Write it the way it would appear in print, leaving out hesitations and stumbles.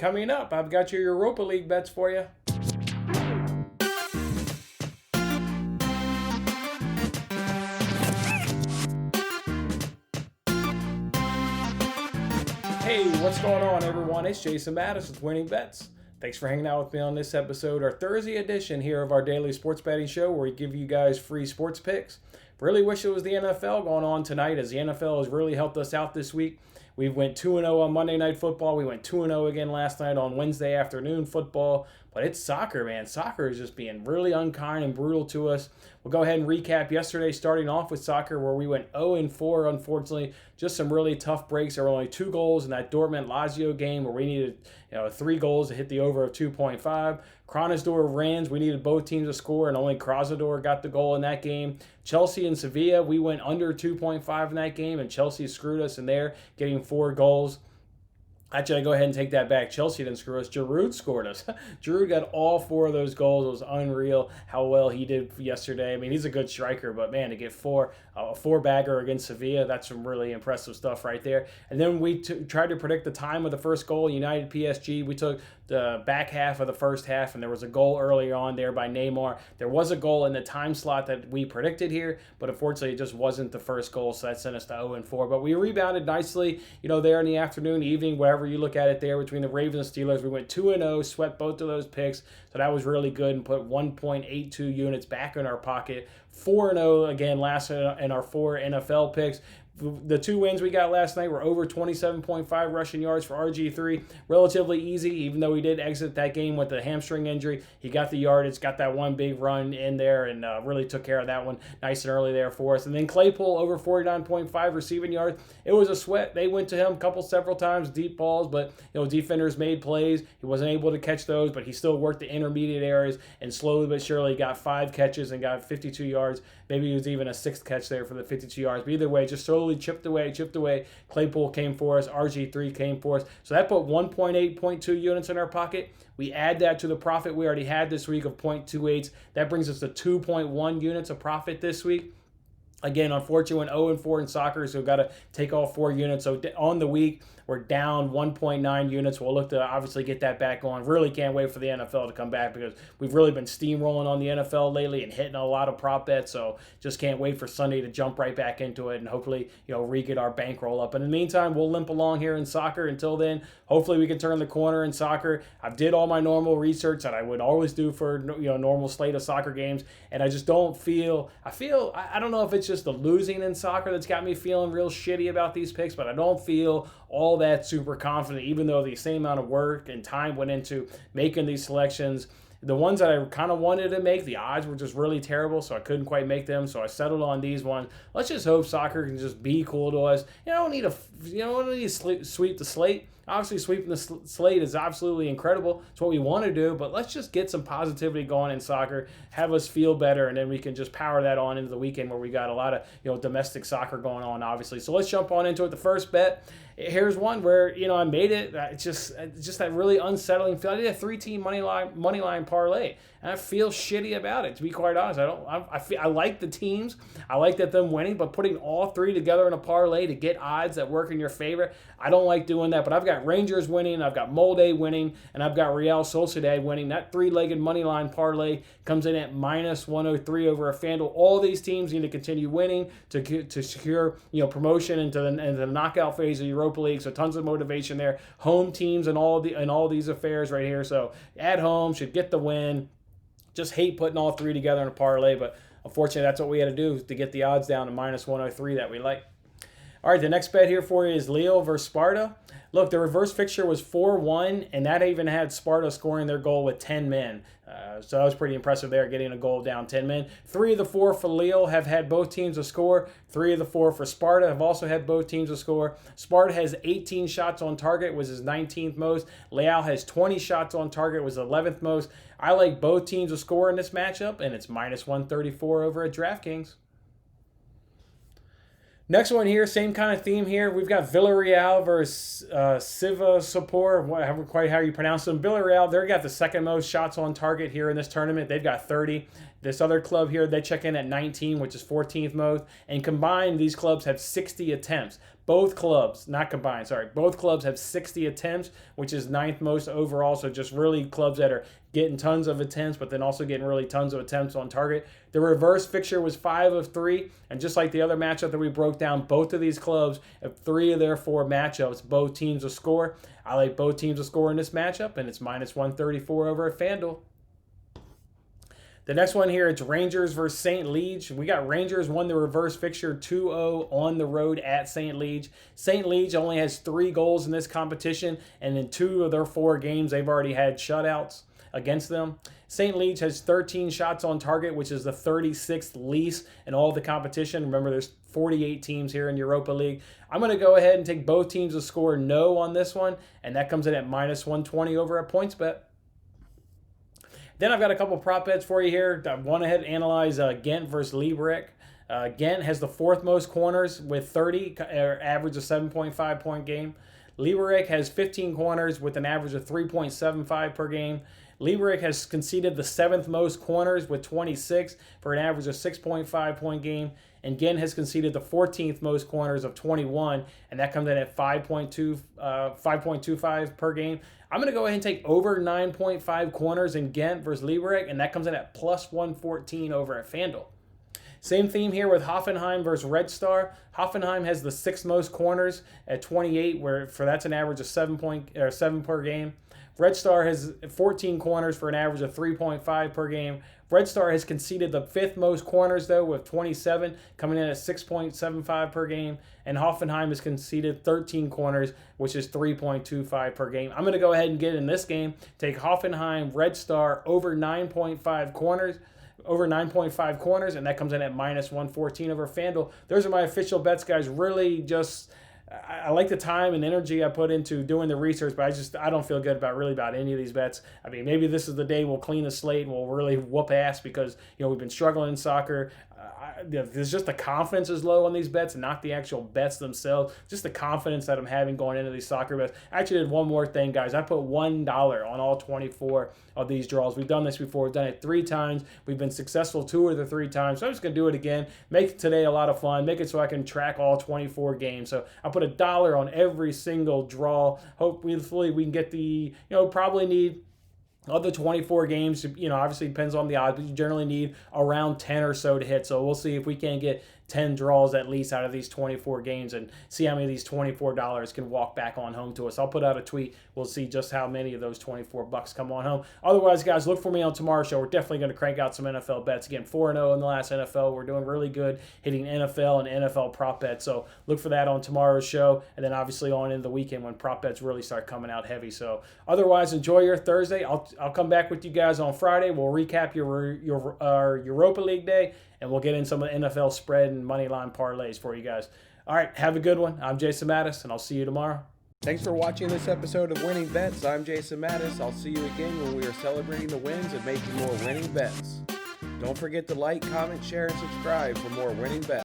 coming up, I've got your Europa League bets for you. Hey, what's going on, everyone? It's Jason Mattis with Winning Bets. Thanks for hanging out with me on this episode, our Thursday edition here of our daily sports betting show, where we give you guys free sports picks. Really wish it was the NFL going on tonight, as the NFL has really helped us out this week. We went 2-0 on Monday Night Football. We went 2-0 again last night on Wednesday afternoon football. But it's soccer, man. Soccer is just being really unkind and brutal to us. We'll go ahead and recap yesterday, starting off with soccer, where we went 0-4, unfortunately. Just some really tough breaks. There were only 2 goals in that Dortmund-Lazio game, where we needed 3 goals to hit the over of 2.5. Krasnodar-Rennes, we needed both teams to score, and only Krasnodar got the goal in that game. Chelsea and Sevilla, we went under 2.5 in that game, and Chelsea screwed us in there, getting 4 goals. Actually, I go ahead and take that back. Chelsea didn't screw us. Giroud scored us. Giroud got all 4 of those goals. It was unreal how well he did yesterday. I mean, he's a good striker, but man, to get a 4-bagger against Sevilla, that's some really impressive stuff right there. And then we tried to predict the time of the first goal, United PSG. We took the back half of the first half, and there was a goal earlier on there by Neymar. There was a goal in the time slot that we predicted here, but unfortunately it just wasn't the first goal, so that sent us to 0-4. But we rebounded nicely, there in the afternoon, evening, whatever you look at it there, between the Ravens and Steelers. We went 2-0, swept both of those picks, so that was really good, and put 1.82 units back in our pocket. 4-0 again last in our 4 NFL picks. The 2 wins we got last night were over 27.5 rushing yards for RG3. Relatively easy, even though he did exit that game with a hamstring injury. He got the yardage, got that one big run in there, and really took care of that one nice and early there for us. And then Claypool, over 49.5 receiving yards. It was a sweat. They went to him several times, deep balls, but defenders made plays. He wasn't able to catch those, but he still worked the intermediate areas, and slowly but surely got 5 catches and got 52 yards. Maybe it was even a 6th catch there for the 52 yards. But either way, just slowly chipped away. Claypool came for us. RG3 came for us. So that put 1.8.2 units in our pocket. We add that to the profit we already had this week of 0.28. That brings us to 2.1 units of profit this week. Again, unfortunately, went 0-4 in soccer, so we've got to take all 4 units. So on the week, we're down 1.9 units. We'll look to obviously get that back on. Really can't wait for the NFL to come back, because we've really been steamrolling on the NFL lately and hitting a lot of prop bets. So just can't wait for Sunday to jump right back into it and hopefully, re-get our bankroll up. In the meantime, we'll limp along here in soccer. Until then, hopefully we can turn the corner in soccer. I've did all my normal research that I would always do for, normal slate of soccer games. And I just don't I don't know if it's just the losing in soccer that's got me feeling real shitty about these picks, but I don't feel all that super confident, even though the same amount of work and time went into making these selections. The ones that I kind of wanted to make, the odds were just really terrible, so I couldn't quite make them, so I settled on these ones. Let's just hope soccer can just be cool to us. I don't need to sweep the slate. Obviously, sweeping the slate is absolutely incredible. It's what we want to do, but let's just get some positivity going in soccer, have us feel better, and then we can just power that on into the weekend where we got a lot of domestic soccer going on, obviously. So let's jump on into it. The first bet, here's one where I made it. It's just that really unsettling feel. I did a 3-team money line parlay, and I feel shitty about it. To be quite honest, I like the teams. I like them winning, but putting all 3 together in a parlay to get odds that work in your favor, I don't like doing that. But I've got Rangers winning, I've got Molde winning, and I've got Real Sociedad winning. That 3-legged money line parlay comes in at -103 over a FanDuel. All these teams need to continue winning to secure promotion into the knockout phase of Europa League. So tons of motivation there. Home teams and all these affairs right here. So at home should get the win. Just hate putting all 3 together in a parlay, but unfortunately that's what we had to do to get the odds down to -103 that we like. All right, the next bet here for you is Lille versus Sparta. Look, the reverse fixture was 4-1, and that even had Sparta scoring their goal with 10 men. So that was pretty impressive there, getting a goal down 10 men. 3 of the 4 for Lille have had both teams to score. 3 of the 4 for Sparta have also had both teams to score. Sparta has 18 shots on target, was his 19th most. Lille has 20 shots on target, was 11th most. I like both teams to score in this matchup, and it's -134 over at DraftKings. Next one here, same kind of theme here. We've got Villarreal versus Sivasspor, how you pronounce them. Villarreal, they've got the second most shots on target here in this tournament. They've got 30. This other club here, they check in at 19, which is 14th most. And combined, these clubs have 60 attempts. Both clubs, not combined, sorry, both clubs have 60 attempts, which is 9th most overall. So just really clubs that are getting tons of attempts, but then also getting really tons of attempts on target. The reverse fixture was 5 of 3. And just like the other matchup that we broke down, both of these clubs have 3 of their 4 matchups, both teams to score. I like both teams to score in this matchup, and it's minus 134 over at FanDuel. The next one here, it's Rangers versus St. Liege. We got Rangers won the reverse fixture 2-0 on the road at St. Liege. St. Liege only has 3 goals in this competition, and in 2 of their 4 games, they've already had shutouts against them. St. Liege has 13 shots on target, which is the 36th least in all of the competition. Remember, there's 48 teams here in Europa League. I'm going to go ahead and take both teams to score no on this one, and that comes in at minus 120 over at PointsBet. Then I've got a couple prop bets for you here. I went ahead and analyze Gent versus Liberec. Gent has the 4th most corners with 30, average of 7.5 point game. Liberec has 15 corners with an average of 3.75 per game. Liberec has conceded the 7th most corners with 26 for an average of 6.5 point game. And Gent has conceded the 14th most corners of 21, and that comes in at 5.25 per game. I'm going to go ahead and take over 9.5 corners in Gent versus Liberec, and that comes in at plus 114 over at FanDuel. Same theme here with Hoffenheim versus Red Star. Hoffenheim has the 6th most corners at 28, where that's an average of 7 per game. Red Star has 14 corners for an average of 3.5 per game. Red Star has conceded the 5th most corners, though, with 27, coming in at 6.75 per game. And Hoffenheim has conceded 13 corners, which is 3.25 per game. I'm going to go ahead and get in this game. Take Hoffenheim, Red Star, over 9.5 corners. Over 9.5 corners, and that comes in at minus 114 over FanDuel. Those are my official bets, guys. Really just... I like the time and energy I put into doing the research, but I don't feel good about any of these bets. I mean, maybe this is the day we'll clean the slate and we'll really whoop ass because, we've been struggling in soccer. There's just the confidence is low on these bets, not the actual bets themselves. Just the confidence that I'm having going into these soccer bets. I actually did one more thing, guys. I put $1 on all 24 of these draws. We've done this before. We've done it 3 times. We've been successful 2 of the 3 times. So I'm just going to do it again. Make today a lot of fun. Make it so I can track all 24 games. So I put $1 on every single draw. Hopefully we can get the, probably need... Of the 24 games, obviously depends on the odds, but you generally need around 10 or so to hit. So we'll see if we can get 10 draws at least out of these 24 games and see how many of these $24 can walk back on home to us. I'll put out a tweet. We'll see just how many of those 24 bucks come on home. Otherwise, guys, look for me on tomorrow's show. We're definitely going to crank out some NFL bets. Again, 4-0 in the last NFL. We're doing really good hitting NFL and NFL prop bets. So look for that on tomorrow's show. And then obviously on in the weekend when prop bets really start coming out heavy. So otherwise, enjoy your Thursday. I'll come back with you guys on Friday. We'll recap your Europa League day, and we'll get in some of the NFL spread and money line parlays for you guys. All right, have a good one. I'm Jason Mattis, and I'll see you tomorrow. Thanks for watching this episode of Winning Bets. I'm Jason Mattis. I'll see you again when we are celebrating the wins and making more winning bets. Don't forget to like, comment, share, and subscribe for more winning bets.